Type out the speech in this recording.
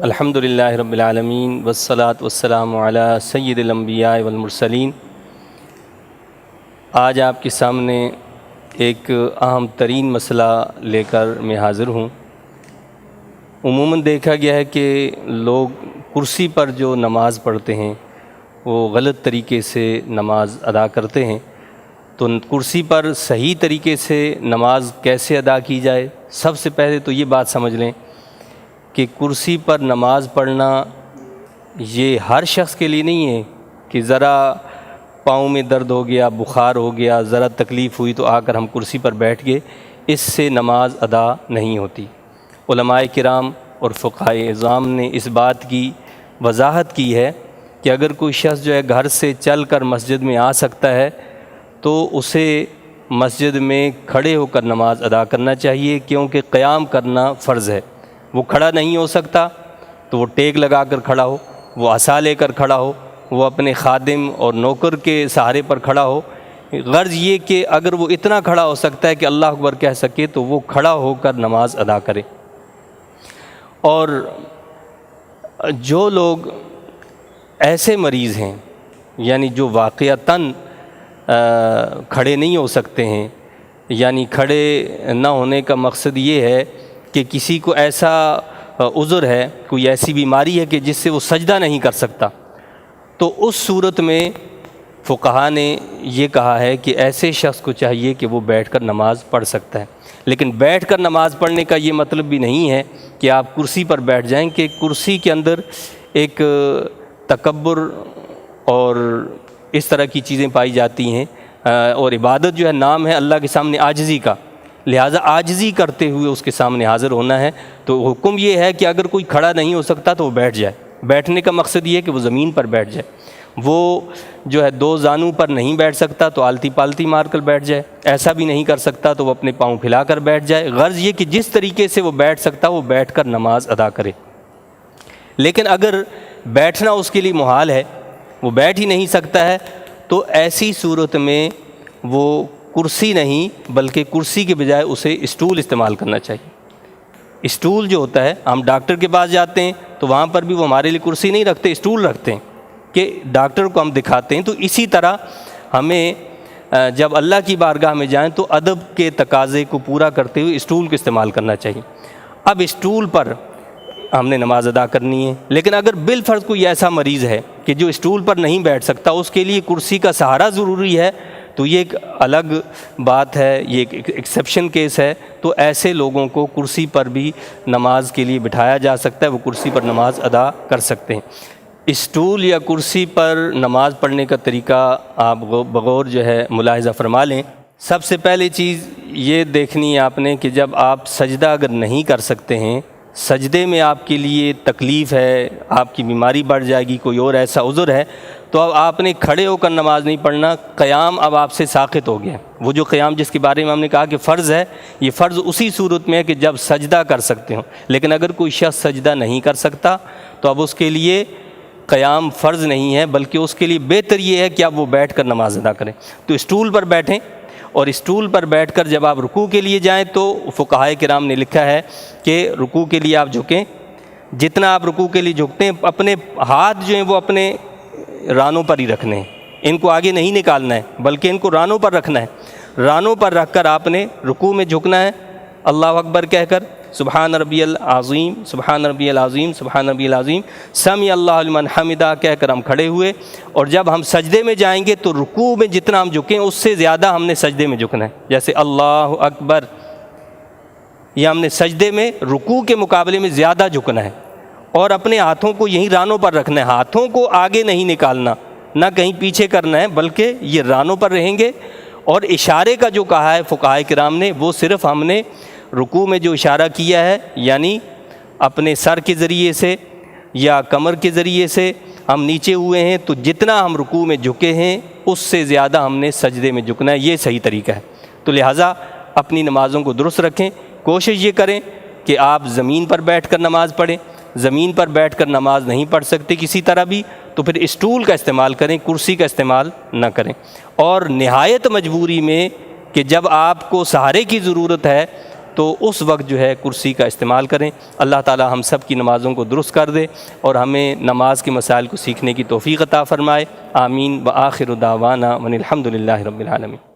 الحمدللہ رب العالمین والصلاة والسلام علی سید الانبیاء والمرسلین۔ آج آپ کے سامنے ایک اہم ترین مسئلہ لے کر میں حاضر ہوں۔ عموماً دیکھا گیا ہے کہ لوگ کرسی پر جو نماز پڑھتے ہیں وہ غلط طریقے سے نماز ادا کرتے ہیں۔ تو کرسی پر صحیح طریقے سے نماز کیسے ادا کی جائے؟ سب سے پہلے تو یہ بات سمجھ لیں کہ کرسی پر نماز پڑھنا یہ ہر شخص کے لیے نہیں ہے کہ ذرا پاؤں میں درد ہو گیا، بخار ہو گیا، ذرا تکلیف ہوئی تو آ کر ہم کرسی پر بیٹھ گئے، اس سے نماز ادا نہیں ہوتی۔ علماء کرام اور فقہائے اعظام نے اس بات کی وضاحت کی ہے کہ اگر کوئی شخص جو ہے گھر سے چل کر مسجد میں آ سکتا ہے تو اسے مسجد میں کھڑے ہو کر نماز ادا کرنا چاہیے، کیونکہ قیام کرنا فرض ہے۔ وہ کھڑا نہیں ہو سکتا تو وہ ٹیک لگا کر کھڑا ہو، وہ عصا لے کر کھڑا ہو، وہ اپنے خادم اور نوکر کے سہارے پر کھڑا ہو۔ غرض یہ کہ اگر وہ اتنا کھڑا ہو سکتا ہے کہ اللہ اکبر کہہ سکے تو وہ کھڑا ہو کر نماز ادا کرے۔ اور جو لوگ ایسے مریض ہیں یعنی جو واقعتاً کھڑے نہیں ہو سکتے ہیں، یعنی کھڑے نہ ہونے کا مقصد یہ ہے کہ کسی کو ایسا عذر ہے، کوئی ایسی بیماری ہے کہ جس سے وہ سجدہ نہیں کر سکتا، تو اس صورت میں فقہا نے یہ کہا ہے کہ ایسے شخص کو چاہیے کہ وہ بیٹھ کر نماز پڑھ سکتا ہے۔ لیکن بیٹھ کر نماز پڑھنے کا یہ مطلب بھی نہیں ہے کہ آپ کرسی پر بیٹھ جائیں، کہ کرسی کے اندر ایک تکبر اور اس طرح کی چیزیں پائی جاتی ہیں، اور عبادت جو ہے نام ہے اللہ کے سامنے عاجزی کا، لہٰذا عاجزی کرتے ہوئے اس کے سامنے حاضر ہونا ہے۔ تو حکم یہ ہے کہ اگر کوئی کھڑا نہیں ہو سکتا تو وہ بیٹھ جائے۔ بیٹھنے کا مقصد یہ ہے کہ وہ زمین پر بیٹھ جائے۔ وہ جو ہے دو زانوں پر نہیں بیٹھ سکتا تو آلتی پالتی مار کر بیٹھ جائے، ایسا بھی نہیں کر سکتا تو وہ اپنے پاؤں پھیلا کر بیٹھ جائے۔ غرض یہ کہ جس طریقے سے وہ بیٹھ سکتا وہ بیٹھ کر نماز ادا کرے۔ لیکن اگر بیٹھنا اس کے لیے محال ہے، وہ بیٹھ ہی نہیں سکتا ہے، تو ایسی صورت میں وہ کرسی نہیں بلکہ کرسی کے بجائے اسے اسٹول استعمال کرنا چاہیے۔ اسٹول جو ہوتا ہے، ہم ڈاکٹر کے پاس جاتے ہیں تو وہاں پر بھی وہ ہمارے لیے کرسی نہیں رکھتے، اسٹول رکھتے ہیں کہ ڈاکٹر کو ہم دکھاتے ہیں۔ تو اسی طرح ہمیں جب اللہ کی بارگاہ میں جائیں تو ادب کے تقاضے کو پورا کرتے ہوئے اسٹول کو استعمال کرنا چاہیے۔ اب اسٹول پر ہم نے نماز ادا کرنی ہے، لیکن اگر بالفرض کوئی ایسا مریض ہے کہ جو اسٹول پر نہیں بیٹھ سکتا، اس کے لیے کرسی کا سہارا ضروری ہے، تو یہ ایک الگ بات ہے، یہ ایک ایکسیپشن کیس ہے۔ تو ایسے لوگوں کو کرسی پر بھی نماز کے لیے بٹھایا جا سکتا ہے، وہ کرسی پر نماز ادا کر سکتے ہیں۔ اسٹول یا کرسی پر نماز پڑھنے کا طریقہ آپ بغور جو ہے ملاحظہ فرما لیں۔ سب سے پہلی چیز یہ دیکھنی ہے آپ نے کہ جب آپ سجدہ اگر نہیں کر سکتے ہیں، سجدے میں آپ کے لیے تکلیف ہے، آپ کی بیماری بڑھ جائے گی، کوئی اور ایسا عذر ہے، تو اب آپ نے کھڑے ہو کر نماز نہیں پڑھنا، قیام اب آپ سے ساقط ہو گیا۔ وہ جو قیام جس کے بارے میں ہم نے کہا کہ فرض ہے، یہ فرض اسی صورت میں ہے کہ جب سجدہ کر سکتے ہوں۔ لیکن اگر کوئی شخص سجدہ نہیں کر سکتا تو اب اس کے لیے قیام فرض نہیں ہے، بلکہ اس کے لیے بہتر یہ ہے کہ آپ وہ بیٹھ کر نماز ادا کریں۔ تو اسٹول پر بیٹھیں، اور اسٹول پر بیٹھ کر جب آپ رکوع کے لیے جائیں تو فقہائے کرام نے لکھا ہے کہ رکوع کے لیے آپ جھکیں، جتنا آپ رکوع کے لیے جھکتے ہیں اپنے ہاتھ جو ہیں وہ اپنے رانوں پر ہی رکھنے ہیں، ان کو آگے نہیں نکالنا ہے بلکہ ان کو رانوں پر رکھنا ہے۔ رانوں پر رکھ کر آپ نے رکوع میں جھکنا ہے، اللہ اکبر کہہ کر سبحان ربی العظیم سبحان ربی العظیم سبحان ربی العظیم سمع اللہ لمن حمدہ کہہ کر ہم کھڑے ہوئے، اور جب ہم سجدے میں جائیں گے تو رکوع میں جتنا ہم جھکیں اس سے زیادہ ہم نے سجدے میں جھکنا ہے، جیسے اللہ اکبر، یہ ہم نے سجدے میں رکوع کے مقابلے میں زیادہ جھکنا ہے، اور اپنے ہاتھوں کو یہیں رانوں پر رکھنا ہے، ہاتھوں کو آگے نہیں نکالنا، نہ کہیں پیچھے کرنا ہے، بلکہ یہ رانوں پر رہیں گے۔ اور اشارے کا جو کہا ہے فقہائے کرام نے، وہ صرف ہم نے رکوع میں جو اشارہ کیا ہے یعنی اپنے سر کے ذریعے سے یا کمر کے ذریعے سے ہم نیچے ہوئے ہیں، تو جتنا ہم رکوع میں جھکے ہیں اس سے زیادہ ہم نے سجدے میں جھکنا ہے، یہ صحیح طریقہ ہے۔ تو لہٰذا اپنی نمازوں کو درست رکھیں، کوشش یہ کریں کہ آپ زمین پر بیٹھ کر نماز پڑھیں۔ زمین پر بیٹھ کر نماز نہیں پڑھ سکتے کسی طرح بھی، تو پھر اسٹول کا استعمال کریں، کرسی کا استعمال نہ کریں۔ اور نہایت مجبوری میں کہ جب آپ کو سہارے کی ضرورت ہے تو اس وقت جو ہے کرسی کا استعمال کریں۔ اللہ تعالی ہم سب کی نمازوں کو درست کر دے اور ہمیں نماز کے مسائل کو سیکھنے کی توفیق عطا فرمائے۔ آمین۔ وآخر دعوانا ان الحمد للہ رب العالمین۔